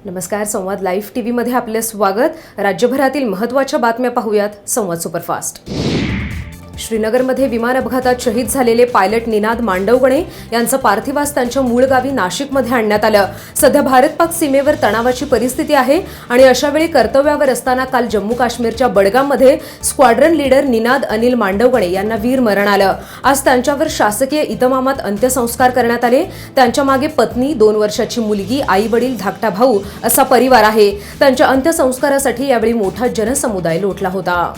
नमस्कार. संवाद लाईव्ह टीव्हीमध्ये आपले स्वागत. राज्यभरातील महत्त्वाच्या बातम्या पाहूयात संवाद सुपरफास्ट. श्रीनगरमध्ये विमान अपघातात शहीद झालेले पायलट निनाद मांडवगणे यांचं पार्थिवास त्यांच्या मूळ गावी नाशिकमध्ये आणण्यात आलं. सध्या भारत-पाक सीमेवर तणावाची परिस्थिती आहे आणि अशावेळी कर्तव्यावर असताना काल जम्मू काश्मीरच्या बडगाममध्ये स्क्वाड्रन लीडर निनाद अनिल मांडवगणे यांना वीरमरण आलं. आज त्यांच्यावर शासकीय इतमामात अंत्यसंस्कार करण्यात आले. त्यांच्या मागे पत्नी, 2 वर्षाची मुलगी, आई-वडील, धाकटा भाऊ असा परिवार आहे. त्यांच्या अंत्यसंस्कारासाठी यावेळी मोठा जनसमुदाय लोटला होता.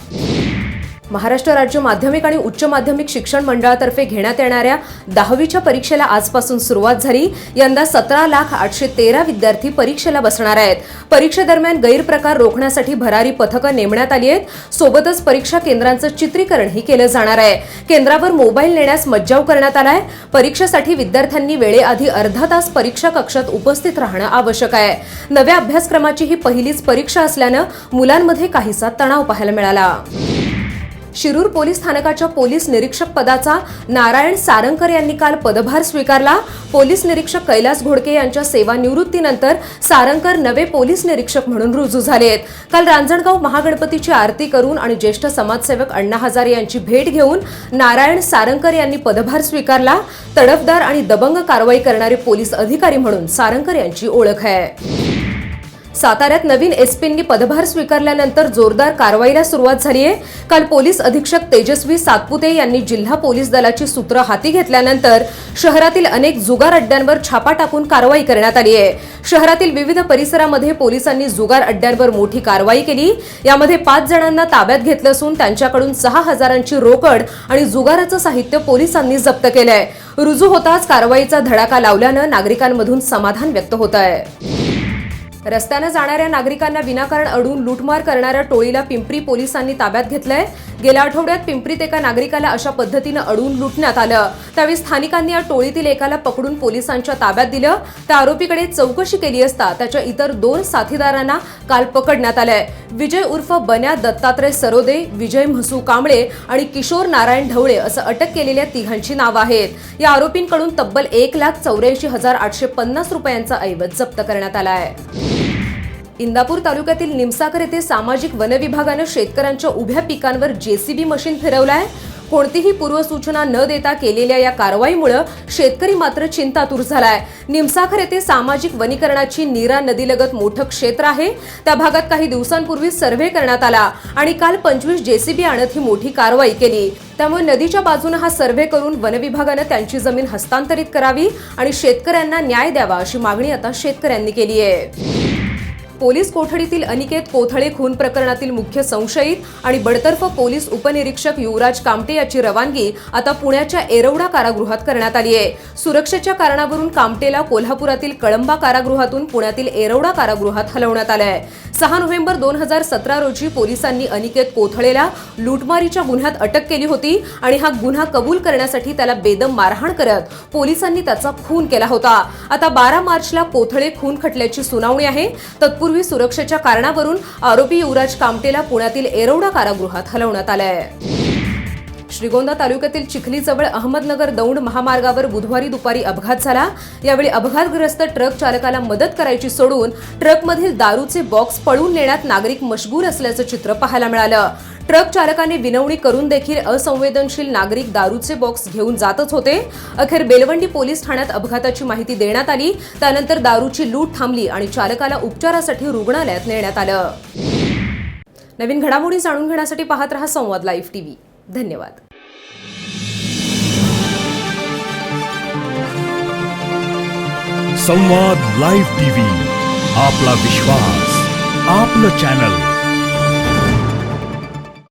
महाराष्ट्र राज्य माध्यमिक आणि उच्च माध्यमिक शिक्षण मंडळातर्फे घेण्यात येणाऱ्या 10वीच्या परीक्षेला आजपासून सुरुवात झाली. यंदा 17,813 विद्यार्थी परीक्षेला बसणार आहेत. परीक्षेदरम्यान गैरप्रकार रोखण्यासाठी भरारी पथकं नेमण्यात आली आहेत. सोबतच परीक्षा केंद्रांचं चित्रीकरणही केलं जाणार आहे. केंद्रावर मोबाईल नेण्यास मज्जाव करण्यात आलाय. परीक्षेसाठी विद्यार्थ्यांनी वेळेआधी अर्धा तास परीक्षा कक्षात उपस्थित राहणं आवश्यक आहे. नव्या अभ्यासक्रमाची ही पहिलीच परीक्षा असल्यानं मुलांमध्ये काहीसा तणाव पाहायला मिळाला. शिरूर पोलीस स्थानकाच्या पोलीस निरीक्षक पदाचा नारायण सारंकर यांनी काल पदभार स्वीकारला. पोलीस निरीक्षक कैलास घोडके यांच्या सेवानिवृत्तीनंतर सारंकर नवे पोलीस निरीक्षक म्हणून रुजू झालेत. काल रांजणगाव महागणपतीची आरती करून आणि ज्येष्ठ समाजसेवक अण्णा हजारे यांची भेट घेऊन नारायण सारंकर यांनी पदभार स्वीकारला. तडफदार आणि दबंग कारवाई करणारे पोलीस अधिकारी म्हणून सारंकर यांची ओळख आहे. साताऱ्यात नवीन एसपींनी पदभार स्वीकारल्यानंतर जोरदार कारवाईला सुरुवात झाली आहे. काल पोलीस अधीक्षक तेजस्वी सातपुते यांनी जिल्हा पोलीस दलाची सूत्र हाती घेतल्यानंतर शहरातील अनेक जुगार अड्ड्यांवर छापा टाकून कारवाई करण्यात आली आहे. शहरातील विविध परिसरामध्ये पोलिसांनी जुगार अड्ड्यांवर मोठी कारवाई केली. यामध्ये 5 जणांना ताब्यात घेतलं असून त्यांच्याकडून 6,000ची रोकड आणि जुगाराचं साहित्य पोलिसांनी जप्त केलंय. रुजू होताच कारवाईचा धडाका लावल्यानं नागरिकांमधून समाधान व्यक्त होत आहे. रस्त्याने जाणाऱ्या नागरिकांना विनाकारण अडवून लूटमार करणाऱ्या टोळीला पिंपरी पोलिसांनी ताब्यात घेतलंय. गेल्या आठवड्यात पिंपरीत एका नागरिकाला अशा पद्धतीनं अडवून लुटण्यात आलं. त्यावेळी स्थानिकांनी या टोळीतील एकाला पकडून पोलिसांच्या ताब्यात दिलं. त्या आरोपीकडे चौकशी केली असता त्याच्या इतर 2 साथीदारांना काल पकडण्यात आलंय. विजय उर्फ बन्या दत्तात्रय सरोदे, विजय म्हसू कांबळे आणि किशोर नारायण ढवळे असं अटक केलेल्या तिघांची नावं आहेत. या आरोपींकडून तब्बल 1,84,850 रुपयांचा ऐवज जप्त करण्यात आला आहे. इंदापूर तालुक्यातील निमसाकर येथे सामाजिक वन विभागानं शेतकऱ्यांच्या उभ्या पिकांवर जेसीबी मशीन फिरवलाय. कोणतीही पूर्वसूचना न देता केलेल्या या कारवाईमुळे शेतकरी मात्र चिंतातूर झालाय. निमसाखर येथे सामाजिक वनीकरणाची नीरा नदीलगत मोठं क्षेत्र आहे. त्या भागात काही दिवसांपूर्वी सर्व्हे करण्यात आला आणि काल 25 जेसीबी आणत ही मोठी कारवाई केली. त्यामुळे नदीच्या बाजूने हा सर्व्हे करून वन विभागाने त्यांची जमीन हस्तांतरित करावी आणि शेतकऱ्यांना न्याय द्यावा अशी मागणी आता शेतकऱ्यांनी केली आहे. पोलीस कोठडीतील अनिकेत कोथळे खून प्रकरणातील मुख्य संशयित आणि बडतर्फ पोलीस उपनिरीक्षक युवराज कामटे याची रवानगी आता पुण्याच्या येरवडा कारागृहात करण्यात आली आहे. सुरक्षेच्या कारणावरून कामटेला कोल्हापुरातील कळंबा कारागृहातून पुण्यातील येरवडा कारागृहात हलवण्यात आलं आहे. 6 नोव्हेंबर 2017 रोजी पोलिसांनी अनिकेत कोथळेला लूटमारीच्या गुन्ह्यात अटक केली होती आणि हा गुन्हा कबूल करण्यासाठी त्याला बेदम मारहाण करत पोलिसांनी त्याचा खून केला होता. आता 12 मार्चला कोथळे खून खटल्याची सुनावणी आहे. तत्पूर्वी सुरक्षेच्या कारणावरून आरोपी युवराज कामटेला पुण्यातील येरवडा कारागृहात हलवण्यात आलं आहे. श्रीगोंदा तालुक्यातील चिखलीजवळ अहमदनगर दौंड महामार्गावर बुधवारी दुपारी अपघात झाला. यावेळी अपघातग्रस्त ट्रक चालकाला मदत करायची सोडून ट्रकमधील दारूचे बॉक्स पळून नेण्यात नागरिक मशगूल असल्याचं चित्र पाहायला मिळालं. ट्रक चालकाने विनवणी करून देखील असंवेदनशील नागरिक दारूचे बॉक्स घेऊन जातच होते. अखेर बेलवंडी पोलीस ठाण्यात अपघाताची माहिती देण्यात आली. त्यानंतर दारूची लूट थांबली आणि चालकाला उपचारासाठी रुग्णालयात नेण्यात आलं. नवीन घडामोडी जाणून घेण्यासाठी पाहत रहा संवाद लाईव्ह टीव्ही. धन्यवाद. संवाद लाईव्ह टीव्ही, आपला विश्वास, आपलं चॅनल.